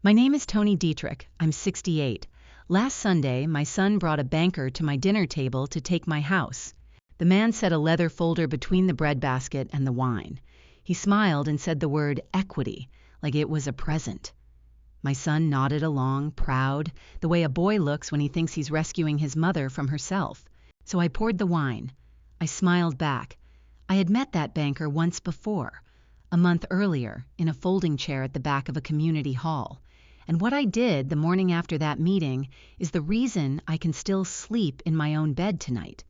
My name is Tony Dietrich. I'm 68. Last Sunday, my son brought a banker to my dinner table to take my house. The man set a leather folder between the breadbasket and the wine. He smiled and said the word equity, like it was a present. My son nodded along, proud, the way a boy looks when he thinks he's rescuing his mother from herself. So I poured the wine. I smiled back. I had met that banker once before, a month earlier, in a folding chair at the back of a community hall. And what I did the morning after that meeting is the reason I can still sleep in my own bed tonight.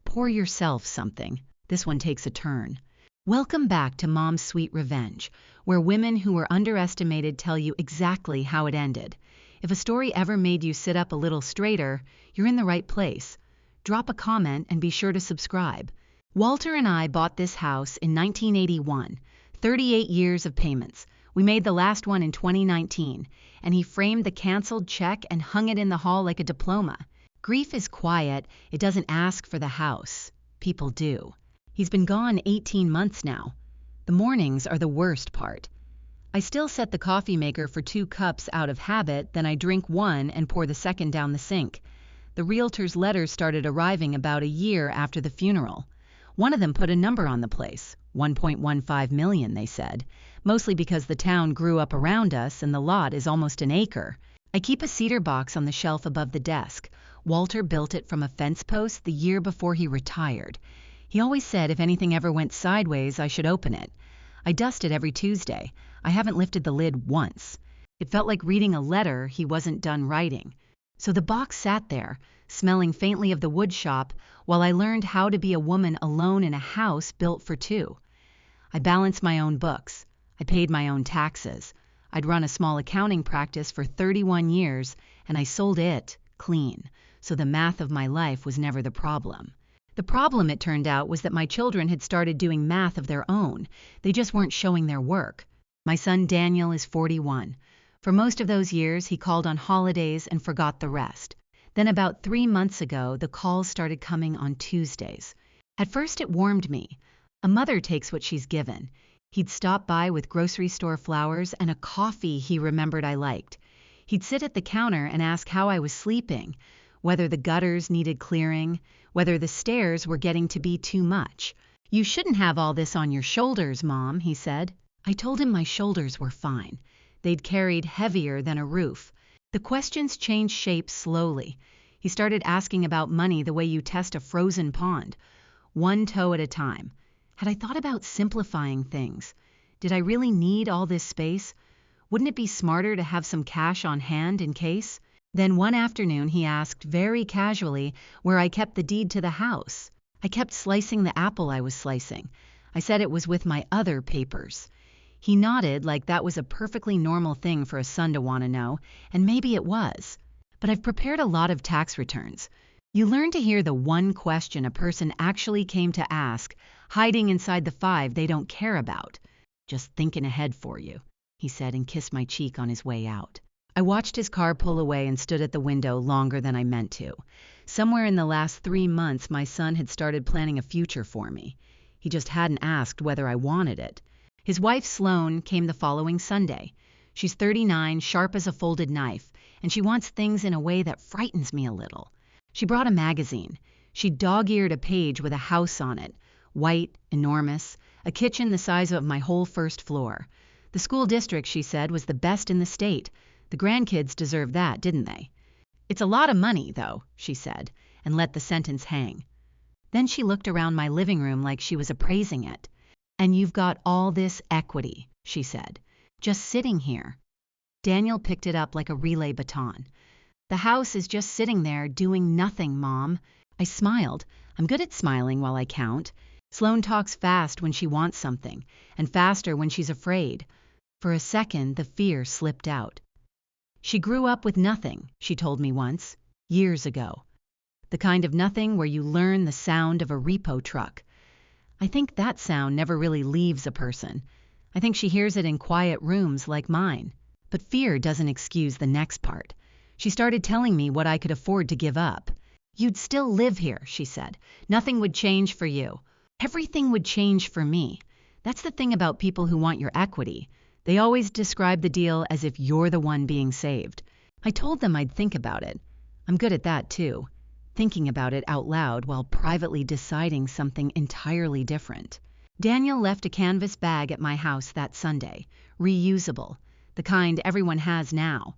Pour yourself something. This one takes a turn. Welcome back to Mom's Sweet Revenge, where women who were underestimated tell you exactly how it ended. If a story ever made you sit up a little straighter, you're in the right place. Drop a comment and be sure to subscribe. Walter and I bought this house in 1981, 38 years of payments. We made the last one in 2019, and he framed the canceled check and hung it in the hall like a diploma. Grief is quiet. It doesn't ask for the house. People do. He's been gone 18 months now. The mornings are the worst part. I still set the coffee maker for 2 cups out of habit, then I drink one and pour the second down the sink. The realtor's letters started arriving about a year after the funeral. One of them put a number on the place, 1.15 million, they said, mostly because the town grew up around us and the lot is almost an acre. I keep a cedar box on the shelf above the desk. Walter built it from a fence post the year before he retired. He always said if anything ever went sideways, I should open it. I dust it every Tuesday. I haven't lifted the lid once. It felt like reading a letter he wasn't done writing. So the box sat there, smelling faintly of the wood shop, while I learned how to be a woman alone in a house built for 2. I balanced my own books. I paid my own taxes. I'd run a small accounting practice for 31 years, and I sold it clean, so the math of my life was never the problem. The problem, it turned out, was that my children had started doing math of their own. They just weren't showing their work. My son Daniel is 41. For most of those years, he called on holidays and forgot the rest. Then about 3 months ago, the calls started coming on Tuesdays. At first it warmed me. A mother takes what she's given. He'd stop by with grocery store flowers and a coffee he remembered I liked. He'd sit at the counter and ask how I was sleeping, whether the gutters needed clearing, whether the stairs were getting to be too much. "You shouldn't have all this on your shoulders, Mom," he said. I told him my shoulders were fine. They'd carried heavier than a roof. The questions changed shape slowly. He started asking about money the way you test a frozen pond, one toe at a time. Had I thought about simplifying things? Did I really need all this space? Wouldn't it be smarter to have some cash on hand in case? Then one afternoon he asked very casually where I kept the deed to the house. I kept slicing the apple I was slicing. I said it was with my other papers. He nodded like that was a perfectly normal thing for a son to want to know, and maybe it was. But I've prepared a lot of tax returns. You learn to hear the one question a person actually came to ask, hiding inside the 5 they don't care about. "Just thinking ahead for you," he said and kissed my cheek on his way out. I watched his car pull away and stood at the window longer than I meant to. Somewhere in the last 3 months, my son had started planning a future for me. He just hadn't asked whether I wanted it. His wife, Sloan, came the following Sunday. She's 39, sharp as a folded knife, and she wants things in a way that frightens me a little. She brought a magazine. She dog-eared a page with a house on it, white, enormous, a kitchen the size of my whole first floor. The school district, she said, was the best in the state. The grandkids deserved that, didn't they? "It's a lot of money, though," she said, and let the sentence hang. Then she looked around my living room like she was appraising it. "And you've got all this equity," she said, "just sitting here." Daniel picked it up like a relay baton. "The house is just sitting there doing nothing, Mom." I smiled. I'm good at smiling while I count. Sloan talks fast when she wants something, and faster when she's afraid. For a second, the fear slipped out. She grew up with nothing, she told me once, years ago. The kind of nothing where you learn the sound of a repo truck. I think that sound never really leaves a person. I think she hears it in quiet rooms like mine. But fear doesn't excuse the next part. She started telling me what I could afford to give up. "You'd still live here," she said. "Nothing would change for you. Everything would change for me." That's the thing about people who want your equity. They always describe the deal as if you're the one being saved. I told them I'd think about it. I'm good at that too, thinking about it out loud while privately deciding something entirely different. Daniel left a canvas bag at my house that Sunday, reusable, the kind everyone has now.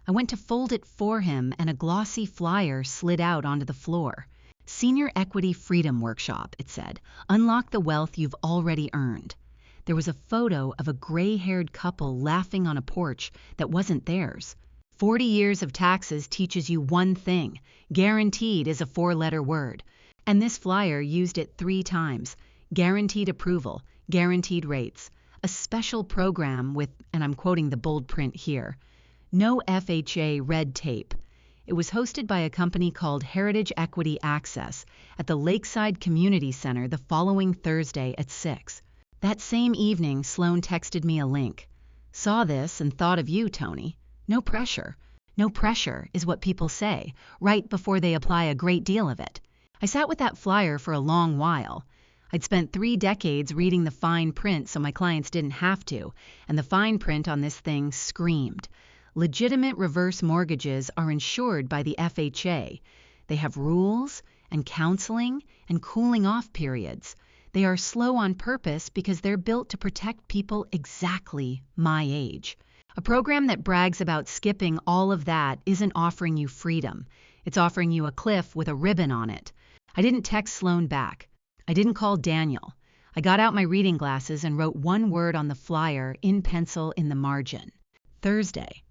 I went to fold it for him and a glossy flyer slid out onto the floor. Senior Equity Freedom Workshop, it said. Unlock the wealth you've already earned. There was a photo of a gray-haired couple laughing on a porch that wasn't theirs. 40 years of taxes teaches you one thing. Guaranteed is a 4-letter word. And this flyer used it 3 times. Guaranteed approval, guaranteed rates. A special program with, and I'm quoting the bold print here, no FHA red tape. It was hosted by a company called Heritage Equity Access at the Lakeside Community Center the following Thursday at 6. That same evening, Sloan texted me a link. Saw this and thought of you, Tony. No pressure. No pressure is what people say, right before they apply a great deal of it. I sat with that flyer for a long while. I'd spent 3 decades reading the fine print so my clients didn't have to, and the fine print on this thing screamed. Legitimate reverse mortgages are insured by the FHA. They have rules and counseling and cooling off periods. They are slow on purpose because they're built to protect people exactly my age. A program that brags about skipping all of that isn't offering you freedom. It's offering you a cliff with a ribbon on it. I didn't text Sloan back. I didn't call Daniel. I got out my reading glasses and wrote one word on the flyer in pencil in the margin. Thursday.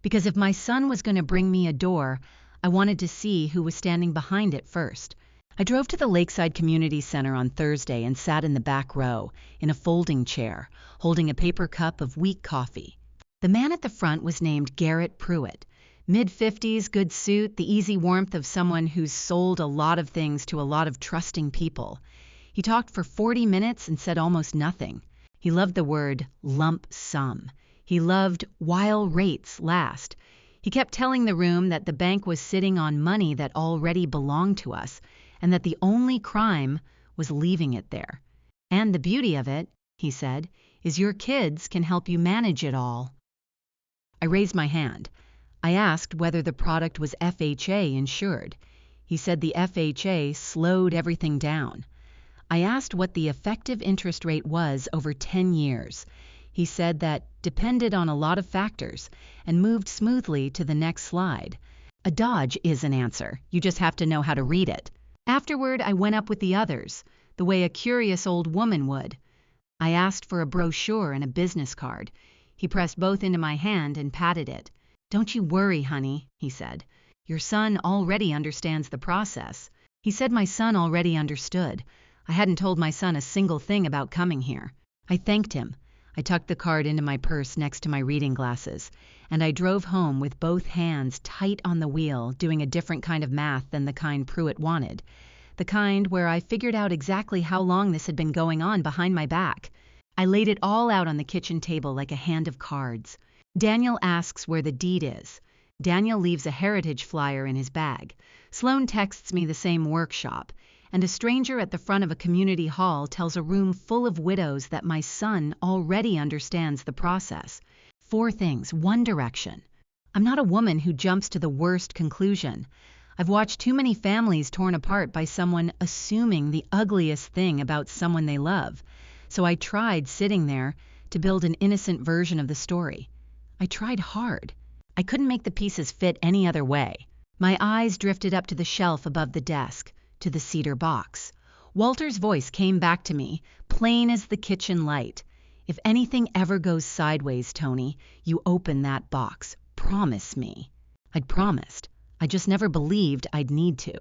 Because if my son was going to bring me a door, I wanted to see who was standing behind it first. I drove to the Lakeside Community Center on Thursday and sat in the back row, in a folding chair, holding a paper cup of weak coffee. The man at the front was named Garrett Pruitt. Mid-50s, good suit, the easy warmth of someone who's sold a lot of things to a lot of trusting people. He talked for 40 minutes and said almost nothing. He loved the word lump sum. He loved while rates last. He kept telling the room that the bank was sitting on money that already belonged to us, and that the only crime was leaving it there. And the beauty of it, he said, is your kids can help you manage it all. I raised my hand. I asked whether the product was FHA insured. He said the FHA slowed everything down. I asked what the effective interest rate was over 10 years. He said that depended on a lot of factors and moved smoothly to the next slide. A dodge is an answer. You just have to know how to read it. Afterward, I went up with the others, the way a curious old woman would. I asked for a brochure and a business card. He pressed both into my hand and patted it. Don't you worry, honey, he said. Your son already understands the process. He said my son already understood. I hadn't told my son a single thing about coming here. I thanked him. I tucked the card into my purse next to my reading glasses, and I drove home with both hands tight on the wheel, doing a different kind of math than the kind Pruitt wanted. The kind where I figured out exactly how long this had been going on behind my back. I laid it all out on the kitchen table like a hand of cards. Daniel asks where the deed is. Daniel leaves a heritage flyer in his bag. Sloan texts me the same workshop. And a stranger at the front of a community hall tells a room full of widows that my son already understands the process. 4 things, one direction. I'm not a woman who jumps to the worst conclusion. I've watched too many families torn apart by someone assuming the ugliest thing about someone they love. So I tried sitting there to build an innocent version of the story. I tried hard. I couldn't make the pieces fit any other way. My eyes drifted up to the shelf above the desk, to the cedar box. Walter's voice came back to me, plain as the kitchen light. If anything ever goes sideways, Tony, you open that box. Promise me. I'd promised. I just never believed I'd need to.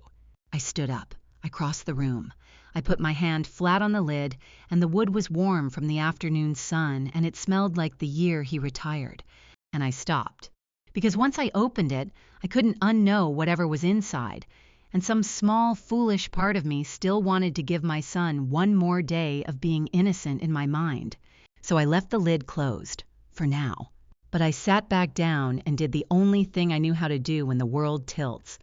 I stood up. I crossed the room. I put my hand flat on the lid, and the wood was warm from the afternoon sun, and it smelled like the year he retired. And I stopped. Because once I opened it, I couldn't unknow whatever was inside, and some small, foolish part of me still wanted to give my son one more day of being innocent in my mind. So I left the lid closed, for now. But I sat back down and did the only thing I knew how to do when the world tilts.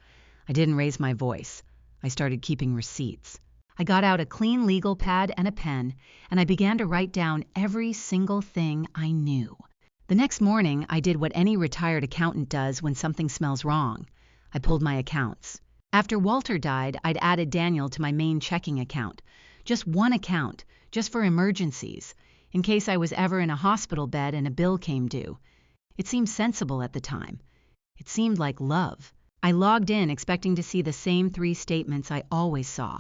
I didn't raise my voice. I started keeping receipts. I got out a clean legal pad and a pen, and I began to write down every single thing I knew. The next morning, I did what any retired accountant does when something smells wrong. I pulled my accounts. After Walter died, I'd added Daniel to my main checking account. Just one account, just for emergencies, in case I was ever in a hospital bed and a bill came due. It seemed sensible at the time. It seemed like love. I logged in expecting to see the same 3 statements I always saw.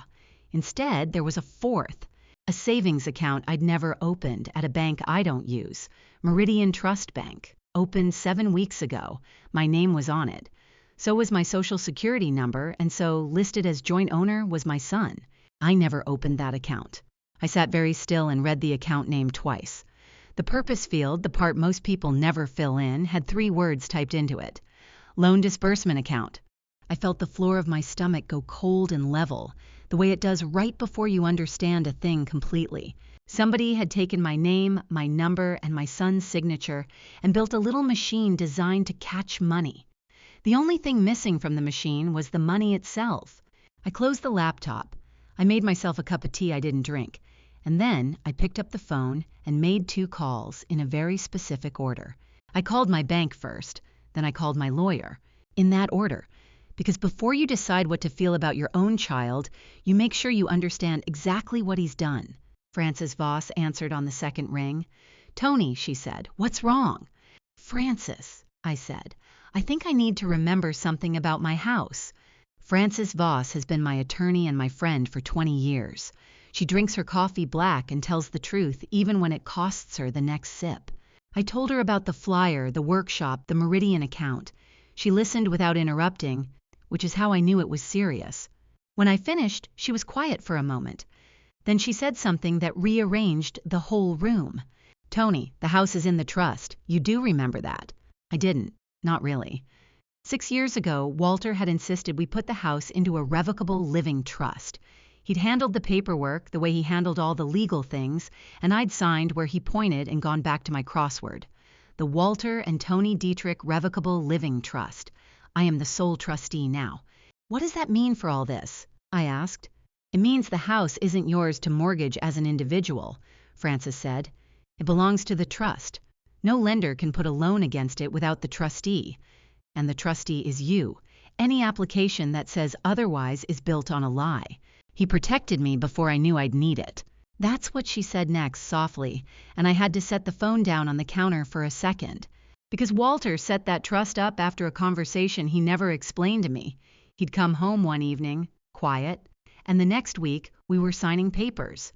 Instead, there was a fourth, a savings account I'd never opened at a bank I don't use, Meridian Trust Bank, opened 7 weeks ago. My name was on it. So was my social security number, and so listed as joint owner was my son. I never opened that account. I sat very still and read the account name twice. The purpose field, the part most people never fill in, had 3 words typed into it. Loan disbursement account. I felt the floor of my stomach go cold and level, the way it does right before you understand a thing completely. Somebody had taken my name, my number, and my son's signature and built a little machine designed to catch money. The only thing missing from the machine was the money itself. I closed the laptop. I made myself a cup of tea I didn't drink, and then I picked up the phone and made 2 calls in a very specific order. I called my bank first, then I called my lawyer, in that order, because before you decide what to feel about your own child, you make sure you understand exactly what he's done. Frances Voss answered on the second ring. "Tony," she said, "what's wrong?" "Frances," I said, "I think I need to remember something about my house." Frances Voss has been my attorney and my friend for 20 years. She drinks her coffee black and tells the truth even when it costs her the next sip. I told her about the flyer, the workshop, the Meridian account. She listened without interrupting, which is how I knew it was serious. When I finished, she was quiet for a moment. Then she said something that rearranged the whole room. "Tony, the house is in the trust. You do remember that?" I didn't. Not really. 6 years ago, Walter had insisted we put the house into a revocable living trust. He'd handled the paperwork the way he handled all the legal things, and I'd signed where he pointed and gone back to my crossword. The Walter and Tony Dietrich Revocable Living Trust. I am the sole trustee now. "What does that mean for all this?" I asked. "It means the house isn't yours to mortgage as an individual," Frances said. "It belongs to the trust. No lender can put a loan against it without the trustee. And the trustee is you. Any application that says otherwise is built on a lie. He protected me before I knew I'd need it." That's what she said next, softly, and I had to set the phone down on the counter for a second. Because Walter set that trust up after a conversation he never explained to me. He'd come home one evening, quiet, and the next week we were signing papers.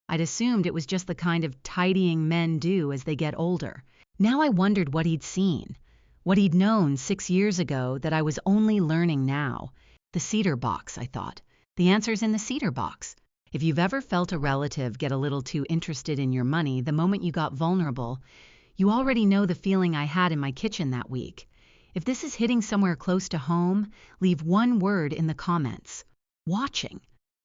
I'd assumed it was just the kind of tidying men do as they get older. Now I wondered what he'd seen, what he'd known 6 years ago that I was only learning now. The cedar box, I thought. The answer's in the cedar box. If you've ever felt a relative get a little too interested in your money the moment you got vulnerable, you already know the feeling I had in my kitchen that week. If this is hitting somewhere close to home, leave 1 word in the comments. Watching.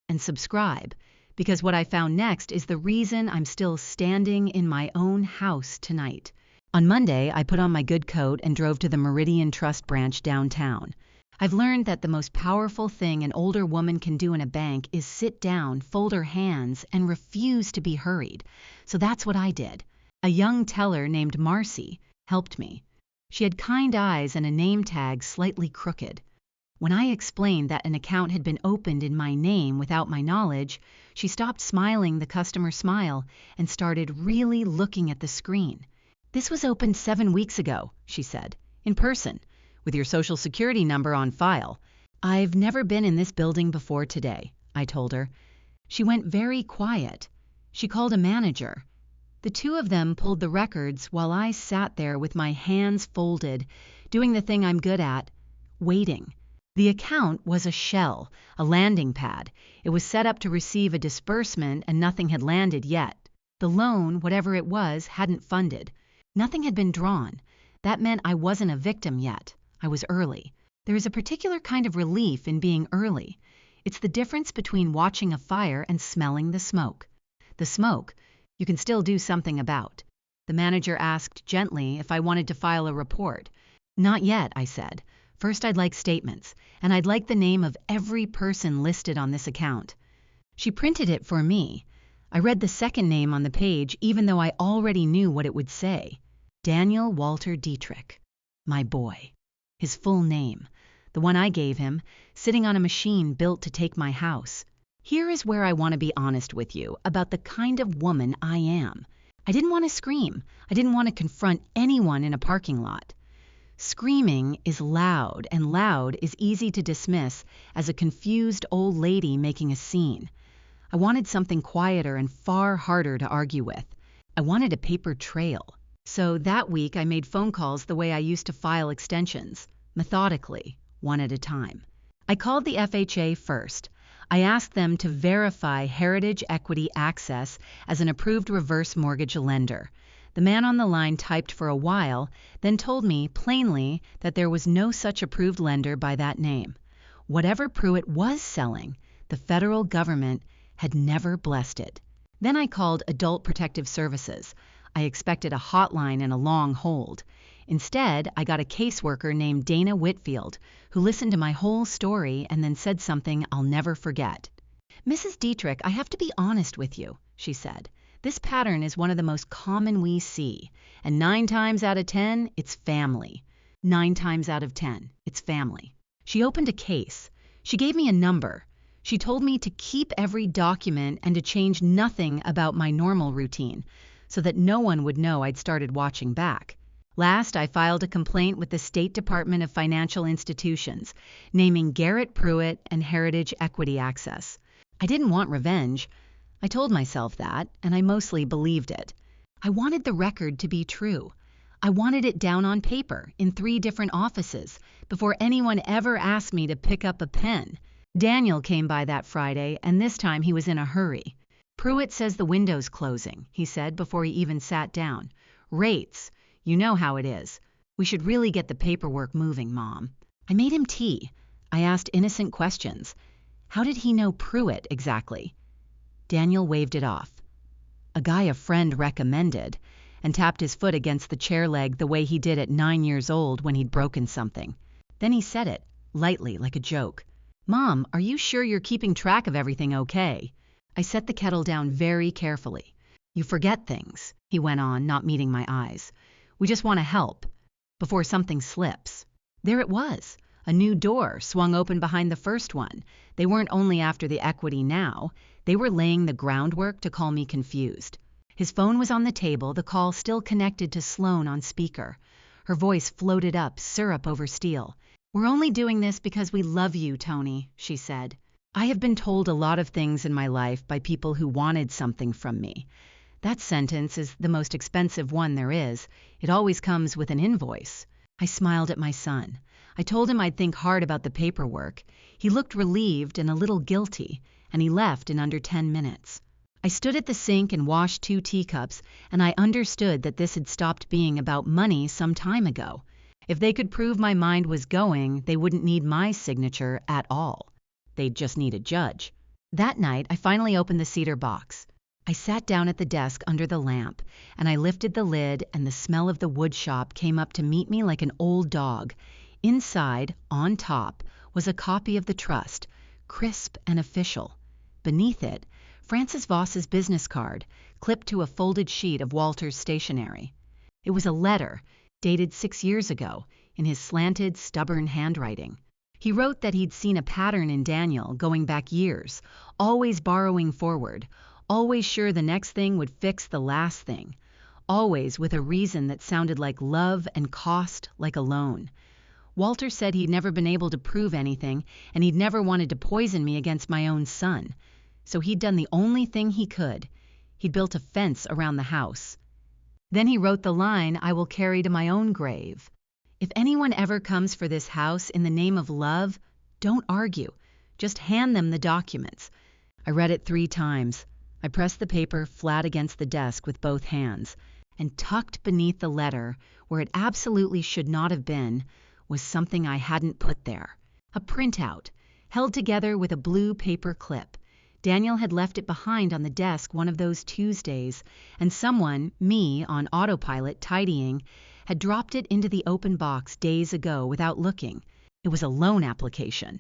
And subscribe, because what I found next is the reason I'm still standing in my own house tonight. On Monday, I put on my good coat and drove to the Meridian Trust branch downtown. I've learned that the most powerful thing an older woman can do in a bank is sit down, fold her hands, and refuse to be hurried. So that's what I did. A young teller named Marcy helped me. She had kind eyes and a name tag slightly crooked. When I explained that an account had been opened in my name without my knowledge, she stopped smiling the customer smile and started really looking at the screen. "This was opened 7 weeks ago," she said, "in person, with your social security number on file." "I've never been in this building before today," I told her. She went very quiet. She called a manager. The 2 of them pulled the records while I sat there with my hands folded, doing the thing I'm good at, waiting. The account was a shell, a landing pad. It was set up to receive a disbursement and nothing had landed yet. The loan, whatever it was, hadn't funded. Nothing had been drawn. That meant I wasn't a victim yet. I was early. There is a particular kind of relief in being early. It's the difference between watching a fire and smelling the smoke. The smoke, you can still do something about. The manager asked gently if I wanted to file a report. "Not yet," I said. "First I'd like statements, and I'd like the name of every person listed on this account." She printed it for me. I read the second name on the page even though I already knew what it would say. Daniel Walter Dietrich, my boy. His full name, the one I gave him, sitting on a machine built to take my house. Here is where I want to be honest with you about the kind of woman I am. I didn't want to scream. I didn't want to confront anyone in a parking lot. Screaming is loud, and loud is easy to dismiss as a confused old lady making a scene. I wanted something quieter and far harder to argue with. I wanted a paper trail. So that week I made phone calls the way I used to file extensions, methodically, one at a time. I called the FHA first. I asked them to verify Heritage Equity Access as an approved reverse mortgage lender. The man on the line typed for a while, then told me plainly that there was no such approved lender by that name. Whatever Pruitt was selling, the federal government had never blessed it. Then I called Adult Protective Services. I expected a hotline and a long hold. Instead, I got a caseworker named Dana Whitfield, who listened to my whole story and then said something I'll never forget. "Mrs. Dietrich, I have to be honest with you," she said. "This pattern is one of the most common we see, and 9 times out of 10, it's family. 9 times out of 10, it's family." She opened a case. She gave me a number. She told me to keep every document and to change nothing about my normal routine, so that no one would know I'd started watching back. Last, I filed a complaint with the State Department of Financial Institutions, naming Garrett Pruitt and Heritage Equity Access. I didn't want revenge. I told myself that, and I mostly believed it. I wanted the record to be true. I wanted it down on paper in 3 different offices before anyone ever asked me to pick up a pen. Daniel came by that Friday, and this time he was in a hurry. "Pruitt says the window's closing," he said before he even sat down. "Rates. You know how it is. We should really get the paperwork moving, Mom." I made him tea. I asked innocent questions. How did he know Pruitt exactly? Daniel waved it off. "A guy a friend recommended," and tapped his foot against the chair leg the way he did at 9 years old when he'd broken something. Then he said it, lightly, like a joke. "Mom, are you sure you're keeping track of everything okay?" I set the kettle down very carefully. "You forget things," he went on, not meeting my eyes. "We just want to help, before something slips." There it was. A new door swung open behind the first one. They weren't only after the equity now, they were laying the groundwork to call me confused. His phone was on the table, the call still connected to Sloan on speaker. Her voice floated up, syrup over steel. "We're only doing this because we love you, Tony," she said. I have been told a lot of things in my life by people who wanted something from me. That sentence is the most expensive one there is. It always comes with an invoice. I smiled at my son. I told him I'd think hard about the paperwork. He looked relieved and a little guilty, and he left in under 10 minutes. I stood at the sink and washed 2 teacups, and I understood that this had stopped being about money some time ago. If they could prove my mind was going, they wouldn't need my signature at all. They'd just need a judge. That night, I finally opened the cedar box. I sat down at the desk under the lamp, and I lifted the lid, and the smell of the wood shop came up to meet me like an old dog. Inside, on top, was a copy of the trust, crisp and official. Beneath it, Francis Voss's business card, clipped to a folded sheet of Walter's stationery. It was a letter, dated 6 years ago, in his slanted, stubborn handwriting. He wrote that he'd seen a pattern in Daniel going back years, always borrowing forward, always sure the next thing would fix the last thing, always with a reason that sounded like love and cost like a loan. Walter said he'd never been able to prove anything, and he'd never wanted to poison me against my own son. So he'd done the only thing he could. He'd built a fence around the house. Then he wrote the line I will carry to my own grave. If anyone ever comes for this house in the name of love, don't argue. Just hand them the documents. I read it 3 times. I pressed the paper flat against the desk with both hands, and tucked beneath the letter, where it absolutely should not have been, was something I hadn't put there. A printout, held together with a blue paper clip. Daniel had left it behind on the desk one of those Tuesdays, and someone, me on autopilot tidying, had dropped it into the open box days ago without looking. It was a loan application.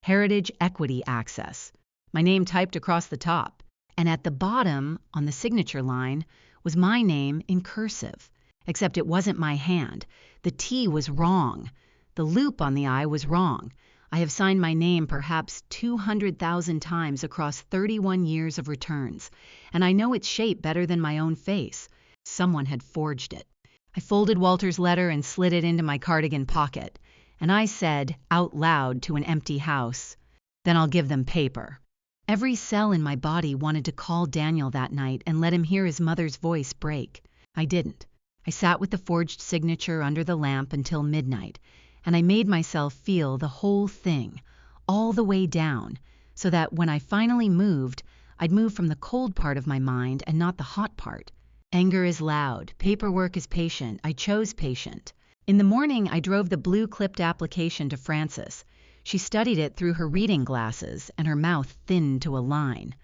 Heritage Equity Access. My name typed across the top. And at the bottom, on the signature line, was my name in cursive. Except it wasn't my hand. The T was wrong. The loop on the I was wrong. I have signed my name perhaps 200,000 times across 31 years of returns, and I know its shape better than my own face. Someone had forged it. I folded Walter's letter and slid it into my cardigan pocket, and I said, out loud to an empty house, "Then I'll give them paper." Every cell in my body wanted to call Daniel that night and let him hear his mother's voice break. I didn't. I sat with the forged signature under the lamp until midnight, and I made myself feel the whole thing, all the way down, so that when I finally moved, I'd move from the cold part of my mind and not the hot part. Anger is loud, paperwork is patient. I chose patient. In the morning, I drove the blue clipped application to Frances. She studied it through her reading glasses, and her mouth thinned to a line.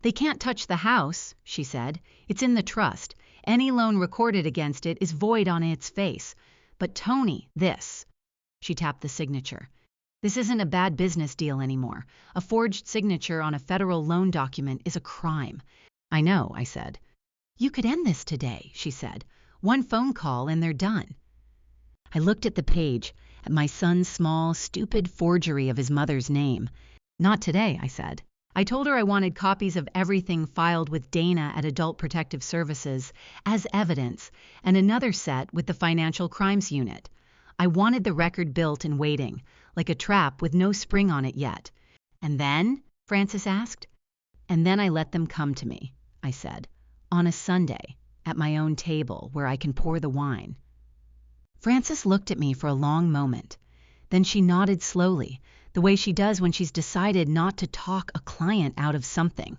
"They can't touch the house," she said. "It's in the trust. Any loan recorded against it is void on its face. But Tony, this." She tapped the signature. "This isn't a bad business deal anymore. A forged signature on a federal loan document is a crime." "I know," I said. "You could end this today," she said. "One phone call and they're done." I looked at the page, at my son's small, stupid forgery of his mother's name. "Not today," I said. I told her I wanted copies of everything filed with Dana at Adult Protective Services as evidence, and another set with the Financial Crimes Unit. I wanted the record built and waiting, like a trap with no spring on it yet. "And then?" Frances asked. "And then I let them come to me," I said, "on a Sunday, at my own table, where I can pour the wine." Frances looked at me for a long moment. Then she nodded slowly, the way she does when she's decided not to talk a client out of something.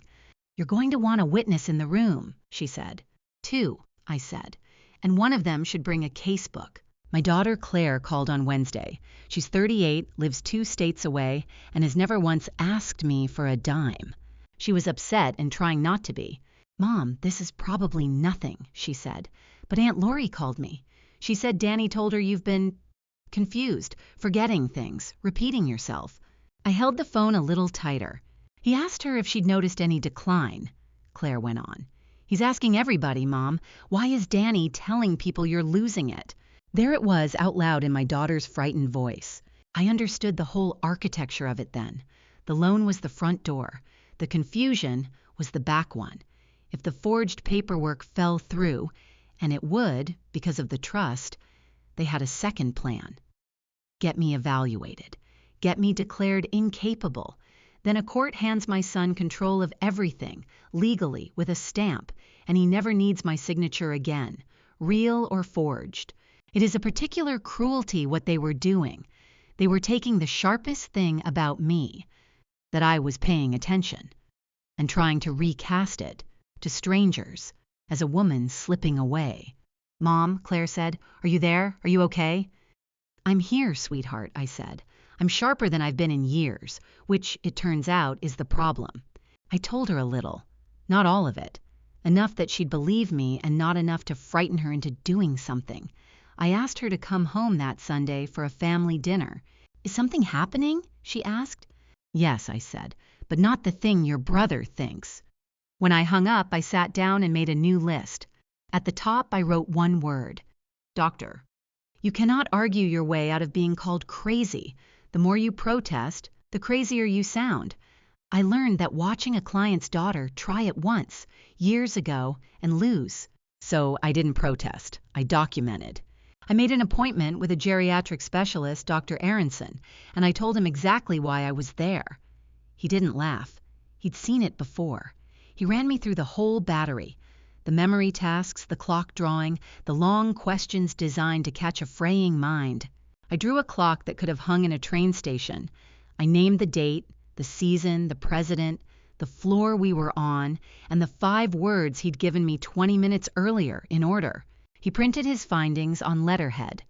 "You're going to want a witness in the room," she said. "Two," I said, "and one of them should bring a casebook." My daughter Claire called on Wednesday. She's 38, lives 2 states away, and has never once asked me for a dime. She was upset and trying not to be. "Mom, this is probably nothing," she said, "but Aunt Lori called me. She said Danny told her you've been confused, forgetting things, repeating yourself." I held the phone a little tighter. "He asked her if she'd noticed any decline," Claire went on. "He's asking everybody, Mom, why is Danny telling people you're losing it?" There it was out loud in my daughter's frightened voice. I understood the whole architecture of it then. The loan was the front door. The confusion was the back one. If the forged paperwork fell through, and it would because of the trust, they had a second plan. Get me evaluated. Get me declared incapable. Then a court hands my son control of everything, legally, with a stamp, and he never needs my signature again, real or forged. It is a particular cruelty what they were doing. They were taking the sharpest thing about me, that I was paying attention, and trying to recast it, to strangers, as a woman slipping away. "Mom," Claire said, "are you there? Are you okay?" "I'm here, sweetheart," I said. "I'm sharper than I've been in years, which, it turns out, is the problem." I told her a little, not all of it, enough that she'd believe me and not enough to frighten her into doing something. I asked her to come home that Sunday for a family dinner. "Is something happening?" she asked. "Yes," I said, "but not the thing your brother thinks." When I hung up, I sat down and made a new list. At the top, I wrote one word: doctor. You cannot argue your way out of being called crazy. The more you protest, the crazier you sound. I learned that watching a client's daughter try it once, years ago, and lose. So I didn't protest. I documented. I made an appointment with a geriatric specialist, Dr. Aronson, and I told him exactly why I was there. He didn't laugh. He'd seen it before. He ran me through the whole battery. The memory tasks, the clock drawing, the long questions designed to catch a fraying mind. I drew a clock that could have hung in a train station. I named the date, the season, the president, the floor we were on, and the 5 words he'd given me 20 minutes earlier in order. He printed his findings on letterhead.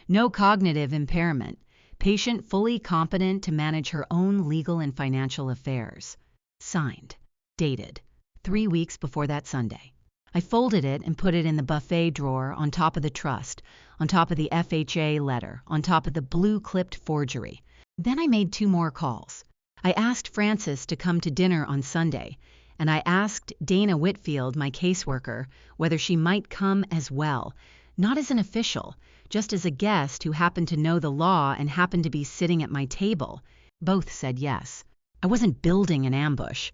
No cognitive impairment. Patient fully competent to manage her own legal and financial affairs. Signed. Dated. 3 weeks before that Sunday. I folded it and put it in the buffet drawer on top of the trust, on top of the FHA letter, on top of the blue-clipped forgery. Then I made 2 more calls. I asked Frances to come to dinner on Sunday, and I asked Dana Whitfield, my caseworker, whether she might come as well, Not as an official, just as a guest who happened to know the law and happened to be sitting at my table. Both said yes. I wasn't building an ambush.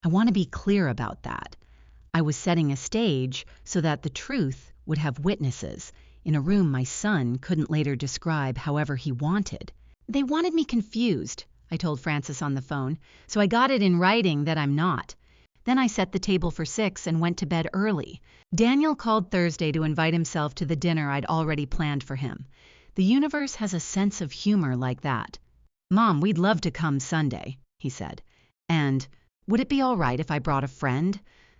I want to be clear about that. I was setting a stage so that the truth would have witnesses in a room my son couldn't later describe however he wanted. They wanted me confused, I told Frances on the phone, so I got it in writing that I'm not. Then I set the table for 6 and went to bed early. Daniel called Thursday to invite himself to the dinner I'd already planned for him. The universe has a sense of humor like that. "Mom, we'd love to come Sunday," he said. "And would it be all right if I brought a friend?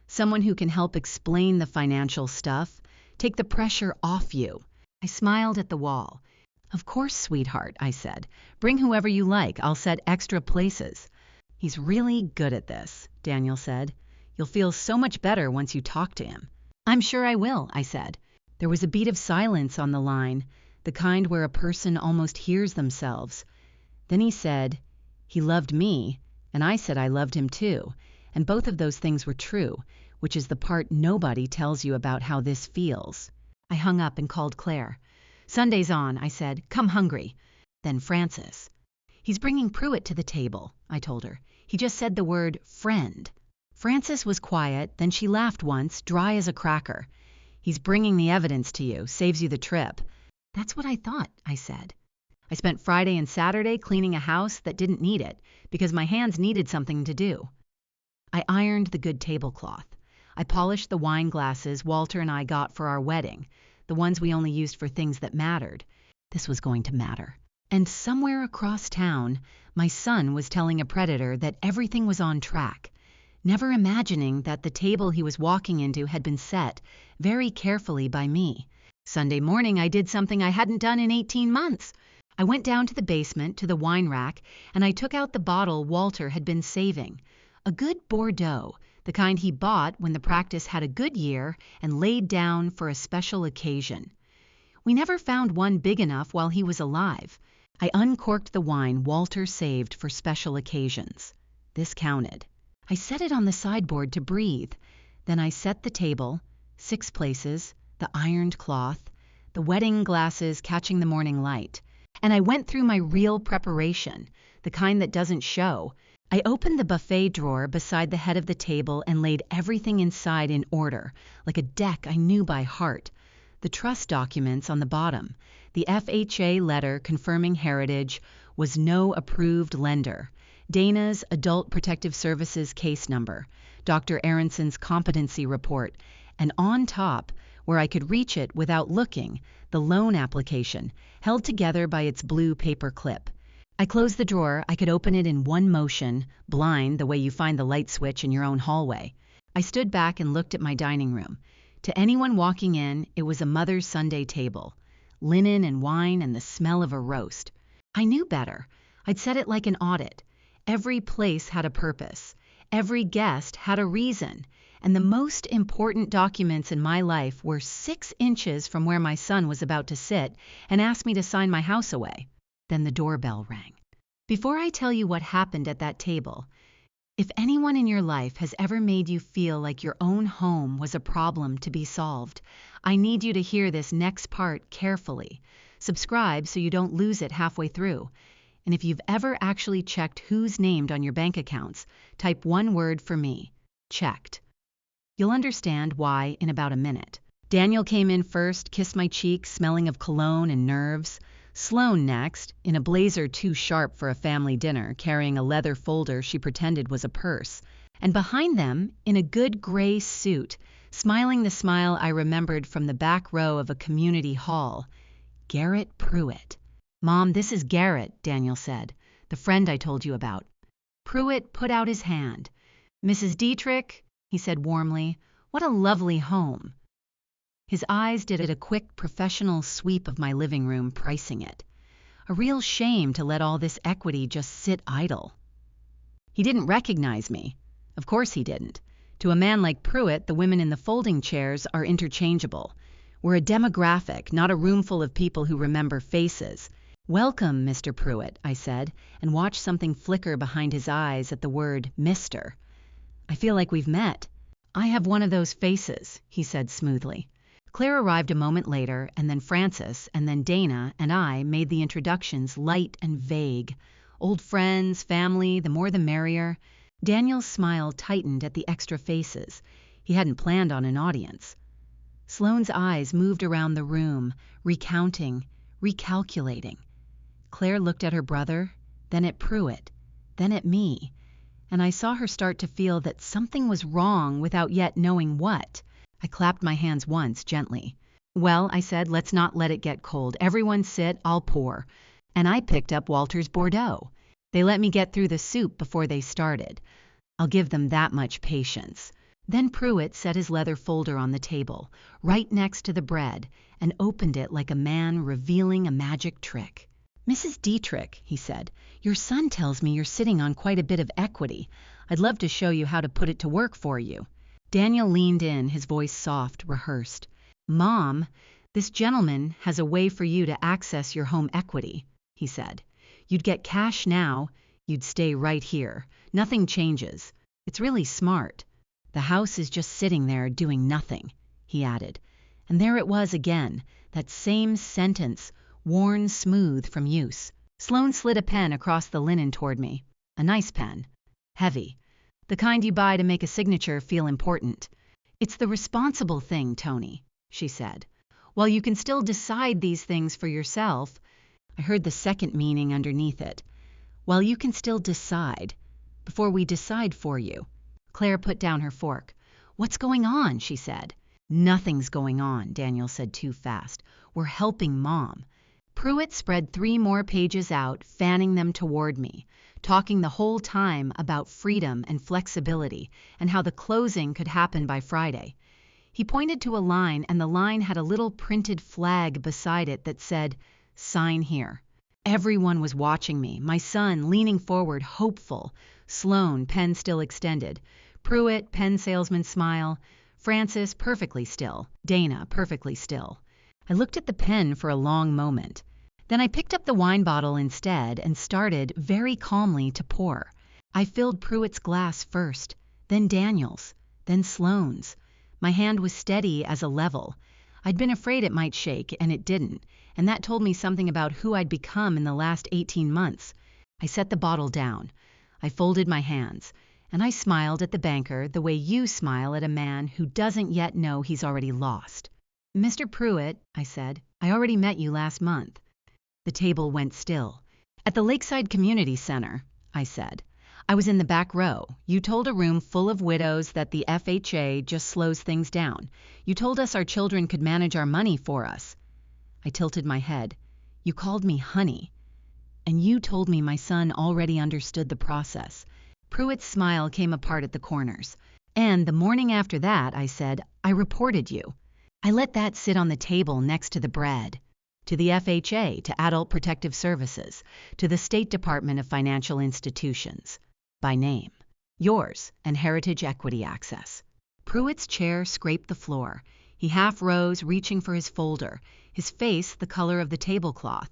Someone who can help explain the financial stuff, take the pressure off you." I smiled at the wall. "Of course, sweetheart," I said. "Bring whoever you like. I'll set extra places." "He's really good at this," Daniel said. "You'll feel so much better once you talk to him." "I'm sure I will," I said. There was a beat of silence on the line, the kind where a person almost hears themselves. Then he said, "He loved me," and I said I loved him too, and both of those things were true, which is the part nobody tells you about how this feels. I hung up and called Claire. "Sunday's on," I said. "Come hungry." Then Frances. "He's bringing Pruitt to the table," I told her. "He just said the word friend." Frances was quiet, then she laughed once, dry as a cracker. "He's bringing the evidence to you, saves you the trip." "That's what I thought," I said. I spent Friday and Saturday cleaning a house that didn't need it, because my hands needed something to do. I ironed the good tablecloth. I polished the wine glasses Walter and I got for our wedding, the ones we only used for things that mattered. This was going to matter. And somewhere across town, my son was telling a predator that everything was on track, never imagining that the table he was walking into had been set very carefully by me. Sunday morning, I did something I hadn't done in 18 months. I went down to the basement to the wine rack, and I took out the bottle Walter had been saving. A good Bordeaux, the kind he bought when the practice had a good year and laid down for a special occasion. We never found one big enough while he was alive. I uncorked the wine Walter saved for special occasions. This counted. I set it on the sideboard to breathe. Then I set the table, 6 places, the ironed cloth, the wedding glasses catching the morning light. And I went through my real preparation, the kind that doesn't show. I opened the buffet drawer beside the head of the table and laid everything inside in order, like a deck I knew by heart. The trust documents on the bottom. The FHA letter confirming heritage was no approved lender. Dana's Adult Protective Services case number. Dr. Aronson's competency report. And on top, where I could reach it without looking, the loan application, held together by its blue paper clip. I closed the drawer. I could open it in one motion, blind the way you find the light switch in your own hallway. I stood back and looked at my dining room. To anyone walking in, it was a Mother's Sunday table. Linen and wine and the smell of a roast. I knew better. I'd set it like an audit. Every place had a purpose. Every guest had a reason. And the most important documents in my life were 6 inches from where my son was about to sit and asked me to sign my house away. Then the doorbell rang. Before I tell you what happened at that table, if anyone in your life has ever made you feel like your own home was a problem to be solved, I need you to hear this next part carefully. Subscribe so you don't lose it halfway through. And if you've ever actually checked who's named on your bank accounts, type one word for me: checked. You'll understand why in about a minute. Daniel came in first, kissed my cheek, smelling of cologne and nerves. Sloane next, in a blazer too sharp for a family dinner, carrying a leather folder she pretended was a purse. And behind them, in a good gray suit, smiling the smile I remembered from the back row of a community hall, Garrett Pruitt. "Mom, this is Garrett," Daniel said, "the friend I told you about." Pruitt put out his hand. "Mrs. Dietrich," he said warmly, "what a lovely home." His eyes did a quick professional sweep of my living room, pricing it. A real shame to let all this equity just sit idle. He didn't recognize me. Of course he didn't. To a man like Pruitt, the women in the folding chairs are interchangeable. We're a demographic, not a room full of people who remember faces. "Welcome, Mr. Pruitt," I said, and watched something flicker behind his eyes at the word Mr. "I feel like we've met." "I have one of those faces," he said smoothly. Claire arrived a moment later, and then Frances, and then Dana and I made the introductions light and vague. Old friends, family, the more the merrier. Daniel's smile tightened at the extra faces. He hadn't planned on an audience. Sloane's eyes moved around the room, recounting, recalculating. Claire looked at her brother, then at Pruitt, then at me, and I saw her start to feel that something was wrong without yet knowing what. I clapped my hands once, gently. "Well," I said, "let's not let it get cold. Everyone sit, I'll pour." And I picked up Walter's Bordeaux. They let me get through the soup before they started. I'll give them that much patience. Then Pruitt set his leather folder on the table, right next to the bread, and opened it like a man revealing a magic trick. "Mrs. Dietrich," he said, "your son tells me you're sitting on quite a bit of equity. I'd love to show you how to put it to work for you." Daniel leaned in, his voice soft, rehearsed. "Mom, this gentleman has a way for you to access your home equity," he said. "You'd get cash now, you'd stay right here. Nothing changes. It's really smart. The house is just sitting there doing nothing," he added. And there it was again, that same sentence, worn smooth from use. Sloane slid a pen across the linen toward me. A nice pen. Heavy. The kind you buy to make a signature feel important. "It's the responsible thing, Tony," she said. "While you can still decide these things for yourself," I heard the second meaning underneath it. "While you can still decide, before we decide for you." Claire put down her fork. "What's going on?" she said. "Nothing's going on," Daniel said too fast. "We're helping Mom." Pruitt spread 3 more pages out, fanning them toward me, talking the whole time about freedom and flexibility and how the closing could happen by Friday. He pointed to a line, and the line had a little printed flag beside it that said, "Sign here." Everyone was watching me, my son leaning forward, hopeful, Sloane, pen still extended, Pruitt, pen salesman smile, Frances perfectly still, Dana perfectly still. I looked at the pen for a long moment. Then I picked up the wine bottle instead and started, very calmly, to pour. I filled Pruitt's glass first, then Daniel's, then Sloane's. My hand was steady as a level. I'd been afraid it might shake, and it didn't, and that told me something about who I'd become in the last 18 months. I set the bottle down. I folded my hands, and I smiled at the banker the way you smile at a man who doesn't yet know he's already lost. "Mr. Pruitt," I said, "I already met you last month." The table went still. "At the Lakeside Community Center," I said. "I was in the back row. You told a room full of widows that the FHA just slows things down. You told us our children could manage our money for us." I tilted my head. "You called me honey. And you told me my son already understood the process." Pruitt's smile came apart at the corners. "And the morning after that," I said, "I reported you. I let that sit on the table next to the bread. To the FHA, to Adult Protective Services, to the State Department of Financial Institutions. By name. Yours and Heritage Equity Access." Pruitt's chair scraped the floor. He half rose, reaching for his folder, his face the color of the tablecloth.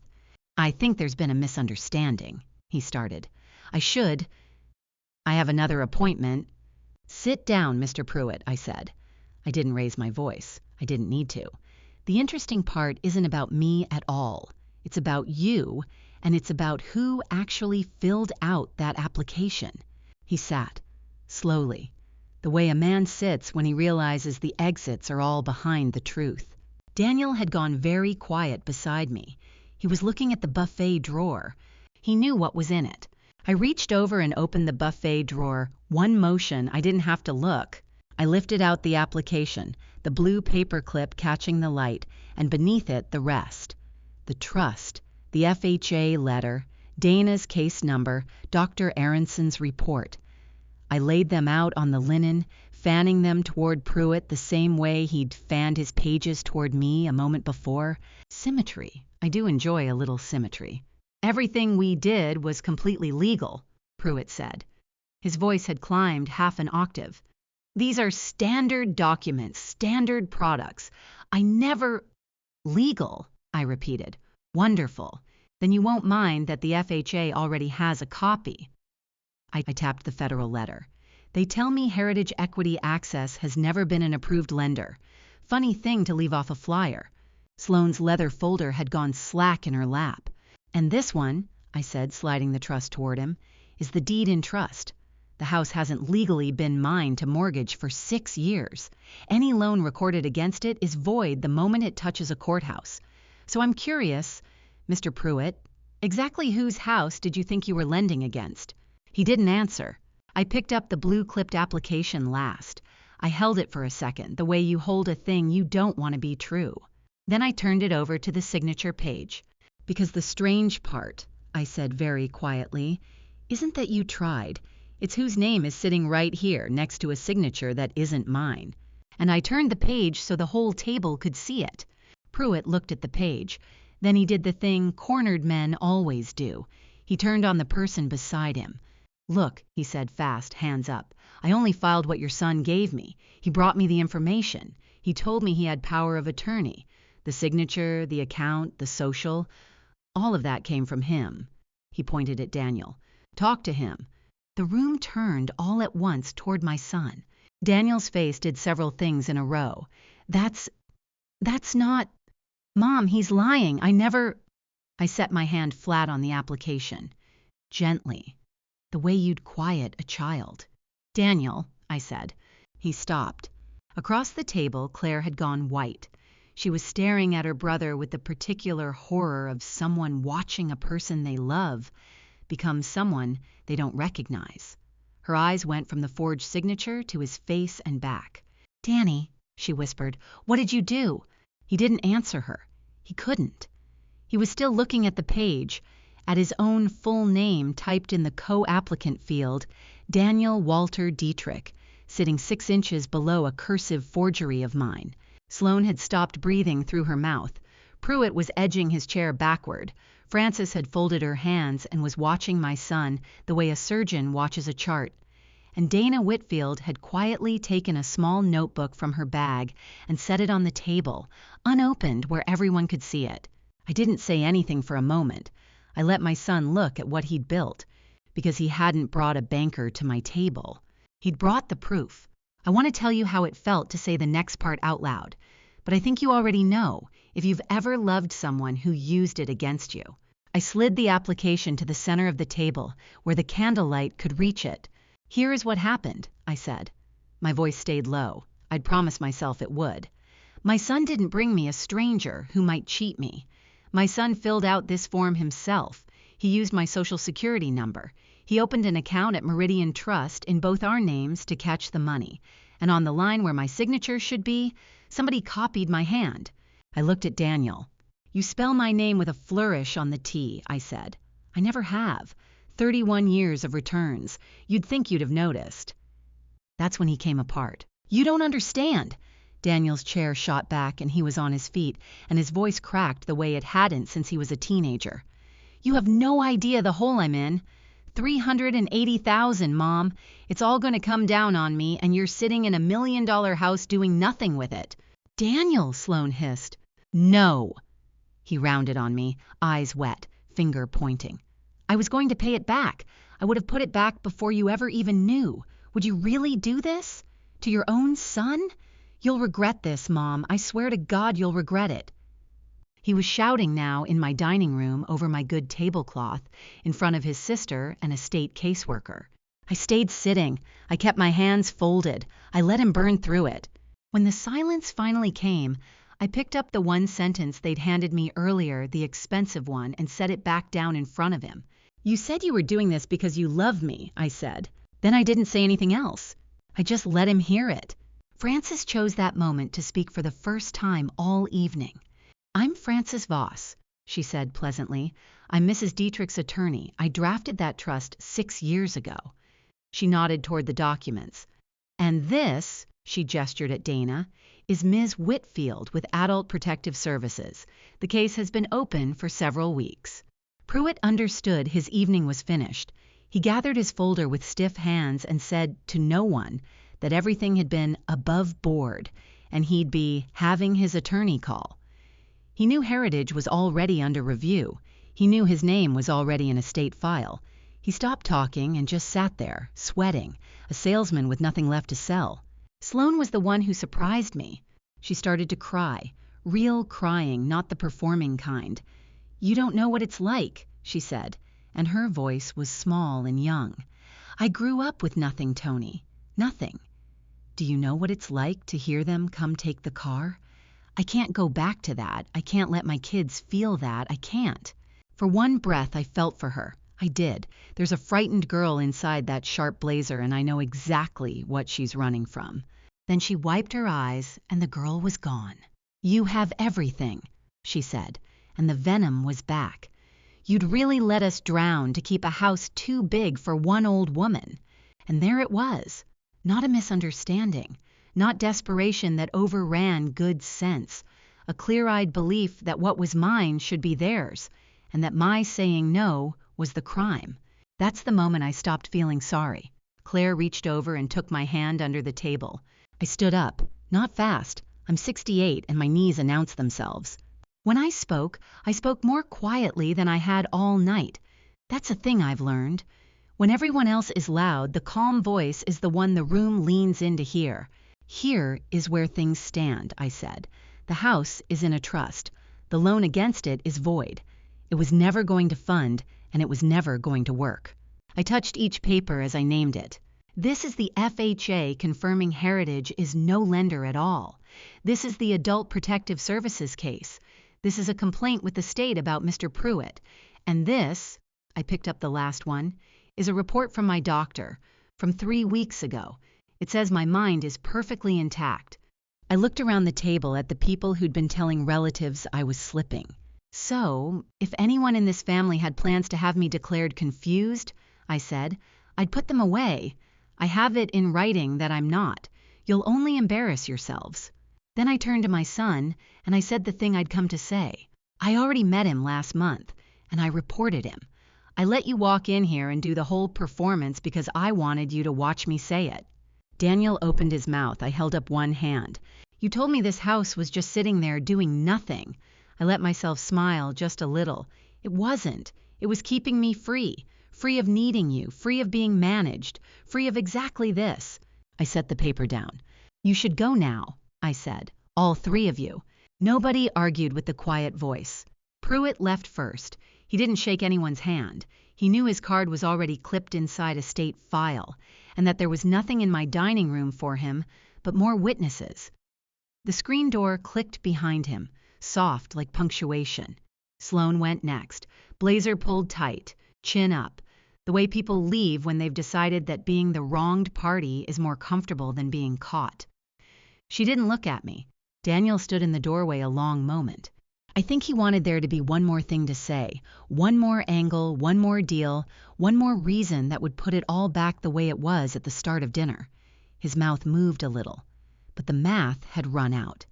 "I think there's been a misunderstanding," he started. I have another appointment." "Sit down, Mr. Pruitt," I said. I didn't raise my voice. I didn't need to. The interesting part isn't about me at all. It's about you, and it's about who actually filled out that application. He sat, slowly, the way a man sits when he realizes the exits are all behind the truth. Daniel had gone very quiet beside me. He was looking at the buffet drawer. He knew what was in it. I reached over and opened the buffet drawer. One motion, I didn't have to look. I lifted out the application, the blue paper clip catching the light, and beneath it the rest. The trust, the FHA letter, Dana's case number, Dr. Aronson's report. I laid them out on the linen, fanning them toward Pruitt the same way he'd fanned his pages toward me a moment before. Symmetry. I do enjoy a little symmetry. "Everything we did was completely legal," Pruitt said. His voice had climbed half an octave. "These are standard documents, standard products. I never—" "Legal," I repeated. "Wonderful. Then you won't mind that the FHA already has a copy." I tapped the federal letter. "They tell me Heritage Equity Access has never been an approved lender. Funny thing to leave off a flyer. Sloane's leather folder had gone slack in her lap. And this one, I said, sliding the trust toward him, is the deed in trust. The house hasn't legally been mine to mortgage for 6 years. Any loan recorded against it is void the moment it touches a courthouse. So I'm curious, Mr. Pruitt, exactly whose house did you think you were lending against? He didn't answer. I picked up the blue-clipped application last. I held it for a second, the way you hold a thing you don't want to be true. Then I turned it over to the signature page. Because the strange part, I said very quietly, isn't that you tried. It's whose name is sitting right here next to a signature that isn't mine. And I turned the page so the whole table could see it. Pruitt looked at the page. Then he did the thing cornered men always do. He turned on the person beside him. Look, he said fast, hands up. I only filed what your son gave me. He brought me the information. He told me he had power of attorney. The signature, the account, the social, all of that came from him. He pointed at Daniel. Talk to him. The room turned all at once toward my son. Daniel's face did several things in a row. That's not... Mom, he's lying. I set my hand flat on the application. Gently. The way you'd quiet a child. Daniel, I said. He stopped. Across the table, Claire had gone white. She was staring at her brother with the particular horror of someone watching a person they love become someone they don't recognize. Her eyes went from the forged signature to his face and back. Danny, she whispered, what did you do? He didn't answer her. He couldn't. He was still looking at the page, at his own full name typed in the co-applicant field, Daniel Walter Dietrich, sitting 6 inches below a cursive forgery of mine. Sloane had stopped breathing through her mouth. Pruitt was edging his chair backward. Frances had folded her hands and was watching my son the way a surgeon watches a chart. And Dana Whitfield had quietly taken a small notebook from her bag and set it on the table, unopened where everyone could see it. I didn't say anything for a moment. I let my son look at what he'd built, because he hadn't brought a banker to my table. He'd brought the proof. I want to tell you how it felt to say the next part out loud, but I think you already know if you've ever loved someone who used it against you. I slid the application to the center of the table where the candlelight could reach it. Here is what happened, I said. My voice stayed low. I'd promised myself it would. My son didn't bring me a stranger who might cheat me. My son filled out this form himself. He used my social security number. He opened an account at Meridian Trust in both our names to catch the money. And on the line where my signature should be, somebody copied my hand. I looked at Daniel. You spell my name with a flourish on the T, I said. I never have. 31 years of returns. You'd think you'd have noticed. That's when he came apart. You don't understand. Daniel's chair shot back and he was on his feet, and his voice cracked the way it hadn't since he was a teenager. You have no idea the hole I'm in. $380,000, Mom. It's all going to come down on me, and you're sitting in $1 million house doing nothing with it. Daniel, Sloane hissed. No. He rounded on me, eyes wet, finger pointing. I was going to pay it back. I would have put it back before you ever even knew. Would you really do this? To your own son? You'll regret this, Mom. I swear to God you'll regret it. He was shouting now in my dining room over my good tablecloth, in front of his sister and a state caseworker. I stayed sitting. I kept my hands folded. I let him burn through it. When the silence finally came, I picked up the one sentence they'd handed me earlier, the expensive one, and set it back down in front of him. You said you were doing this because you love me, I said. Then I didn't say anything else. I just let him hear it. Frances chose that moment to speak for the first time all evening. I'm Frances Voss, she said pleasantly. I'm Mrs. Dietrich's attorney. I drafted that trust 6 years ago. She nodded toward the documents. And this, she gestured at Dana, is Ms. Whitfield with Adult Protective Services. The case has been open for several weeks. Pruitt understood his evening was finished. He gathered his folder with stiff hands and said to no one that everything had been above board and he'd be having his attorney call. He knew Heritage was already under review. He knew his name was already in a state file. He stopped talking and just sat there, sweating, a salesman with nothing left to sell. Sloane was the one who surprised me. She started to cry, real crying, not the performing kind. "You don't know what it's like," she said, and her voice was small and young. "I grew up with nothing, Tony. Nothing. Do you know what it's like to hear them come take the car? I can't go back to that. I can't let my kids feel that. I can't." For one breath, I felt for her. I did. There's a frightened girl inside that sharp blazer, and I know exactly what she's running from. Then she wiped her eyes, and the girl was gone. "You have everything," she said, and the venom was back. "You'd really let us drown to keep a house too big for one old woman." And there it was. Not a misunderstanding, not desperation that overran good sense, a clear-eyed belief that what was mine should be theirs, and that my saying no was the crime. That's the moment I stopped feeling sorry. Claire reached over and took my hand under the table. I stood up, not fast. I'm 68 and my knees announced themselves. When I spoke more quietly than I had all night. That's a thing I've learned. When everyone else is loud, the calm voice is the one the room leans in to hear. "Here is where things stand," I said. "The house is in a trust. The loan against it is void. It was never going to fund, and it was never going to work." I touched each paper as I named it. "This is the FHA confirming Heritage is no lender at all. This is the Adult Protective Services case. This is a complaint with the state about Mr. Pruitt. And this," I picked up the last one, "is a report from my doctor, from 3 weeks ago. It says my mind is perfectly intact." I looked around the table at the people who'd been telling relatives I was slipping. "So, if anyone in this family had plans to have me declared confused," I said, "I'd put them away. I have it in writing that I'm not. You'll only embarrass yourselves." Then I turned to my son, and I said the thing I'd come to say. "I already met him last month, and I reported him. I let you walk in here and do the whole performance because I wanted you to watch me say it." Daniel opened his mouth. I held up one hand. "You told me this house was just sitting there doing nothing." I let myself smile just a little. "It wasn't. It was keeping me free. Free of needing you, free of being managed, free of exactly this." I set the paper down. "You should go now," I said. "All 3 of you." Nobody argued with the quiet voice. Pruitt left first. He didn't shake anyone's hand. He knew his card was already clipped inside a state file, and that there was nothing in my dining room for him but more witnesses. The screen door clicked behind him, soft like punctuation. Sloan went next. Blazer pulled tight, chin up, the way people leave when they've decided that being the wronged party is more comfortable than being caught. She didn't look at me. Daniel stood in the doorway a long moment. I think he wanted there to be one more thing to say, one more angle, one more deal, one more reason that would put it all back the way it was at the start of dinner. His mouth moved a little, but the math had run out.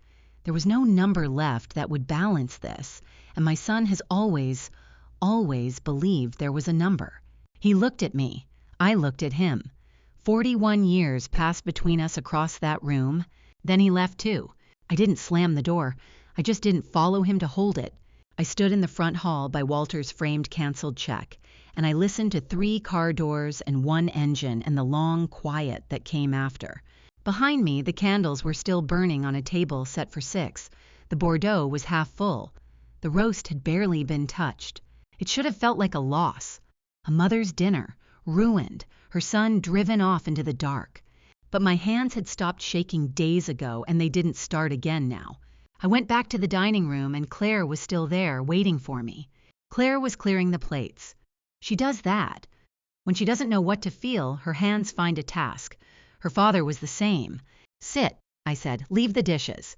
There was no number left that would balance this, and my son has always believed there was a number. He looked at me. I looked at him. 41 years passed between us across that room. Then he left too. I didn't slam the door. I just didn't follow him to hold it. I stood in the front hall by Walter's framed canceled check, and I listened to 3 car doors and 1 engine and the long quiet that came after. Behind me, the candles were still burning on a table set for 6. The Bordeaux was half full. The roast had barely been touched. It should have felt like a loss. A mother's dinner, ruined, her son driven off into the dark. But my hands had stopped shaking days ago, and they didn't start again now. I went back to the dining room, and Claire was still there, waiting for me. Claire was clearing the plates. She does that. When she doesn't know what to feel, her hands find a task. Her father was the same. "Sit," I said. "Leave the dishes."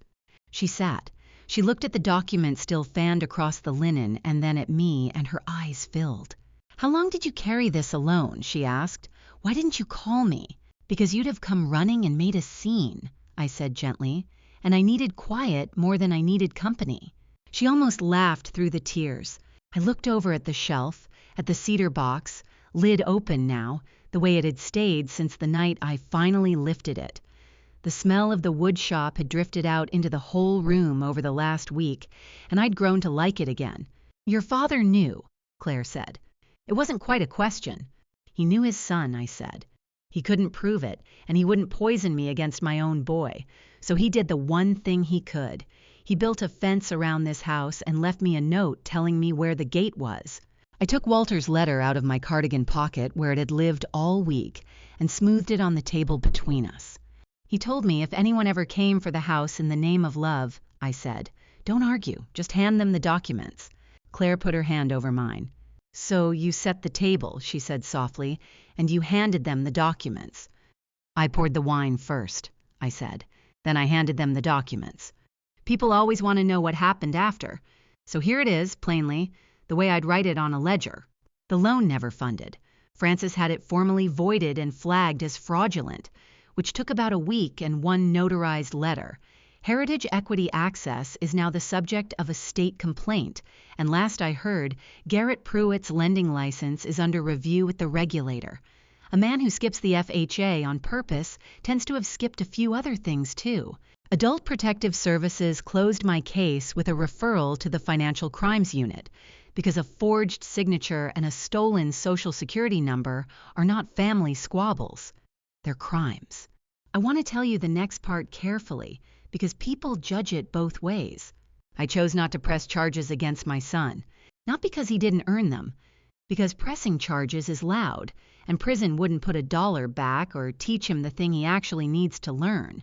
She sat. She looked at the document still fanned across the linen, and then at me, and her eyes filled. "How long did you carry this alone?" she asked. "Why didn't you call me?" "Because you'd have come running and made a scene," I said gently. "And I needed quiet more than I needed company." She almost laughed through the tears. I looked over at the shelf, at the cedar box, lid open now, the way it had stayed since the night I finally lifted it. The smell of the wood shop had drifted out into the whole room over the last week, and I'd grown to like it again. "Your father knew," Claire said. It wasn't quite a question. "He knew his son," I said. He couldn't prove it, and he wouldn't poison me against my own boy. So he did the one thing he could. He built a fence around this house and left me a note telling me where the gate was. I took Walter's letter out of my cardigan pocket where it had lived all week and smoothed it on the table between us. He told me if anyone ever came for the house in the name of love, I said, "Don't argue, just hand them the documents." Claire put her hand over mine. "So you set the table," she said softly, "and you handed them the documents." "I poured the wine first," I said. "Then I handed them the documents. People always want to know what happened after. So here it is, plainly, the way I'd write it on a ledger. The loan never funded. Francis had it formally voided and flagged as fraudulent, which took about a week and one notarized letter. Heritage Equity Access is now the subject of a state complaint, and last I heard, Garrett Pruitt's lending license is under review with the regulator. A man who skips the FHA on purpose tends to have skipped a few other things too. Adult Protective Services closed my case with a referral to the Financial Crimes Unit because a forged signature and a stolen Social Security number are not family squabbles. They're crimes. I want to tell you the next part carefully because people judge it both ways. I chose not to press charges against my son, not because he didn't earn them, because pressing charges is loud, and prison wouldn't put $1 back or teach him the thing he actually needs to learn.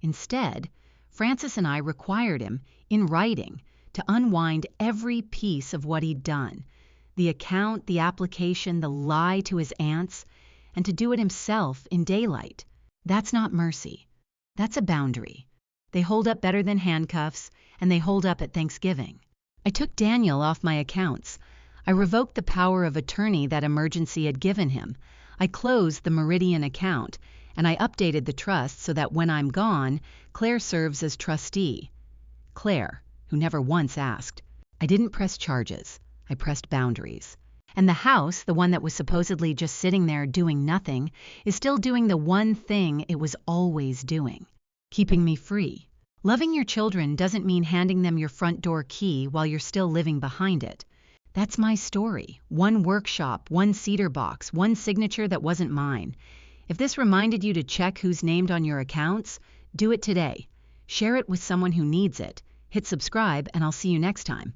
Instead, Francis and I required him, in writing, to unwind every piece of what he'd done, the account, the application, the lie to his aunts, and to do it himself in daylight. That's not mercy. That's a boundary. They hold up better than handcuffs, and they hold up at Thanksgiving. I took Daniel off my accounts. I revoked the power of attorney that Emergency had given him. I closed the Meridian account, and I updated the trust so that when I'm gone, Claire serves as trustee. Claire, who never once asked. I didn't press charges. I pressed boundaries. And the house, the one that was supposedly just sitting there doing nothing, is still doing the one thing it was always doing, keeping me free. Loving your children doesn't mean handing them your front door key while you're still living behind it. That's my story. One workshop, one cedar box, one signature that wasn't mine. If this reminded you to check who's named on your accounts, do it today. Share it with someone who needs it. Hit subscribe, and I'll see you next time.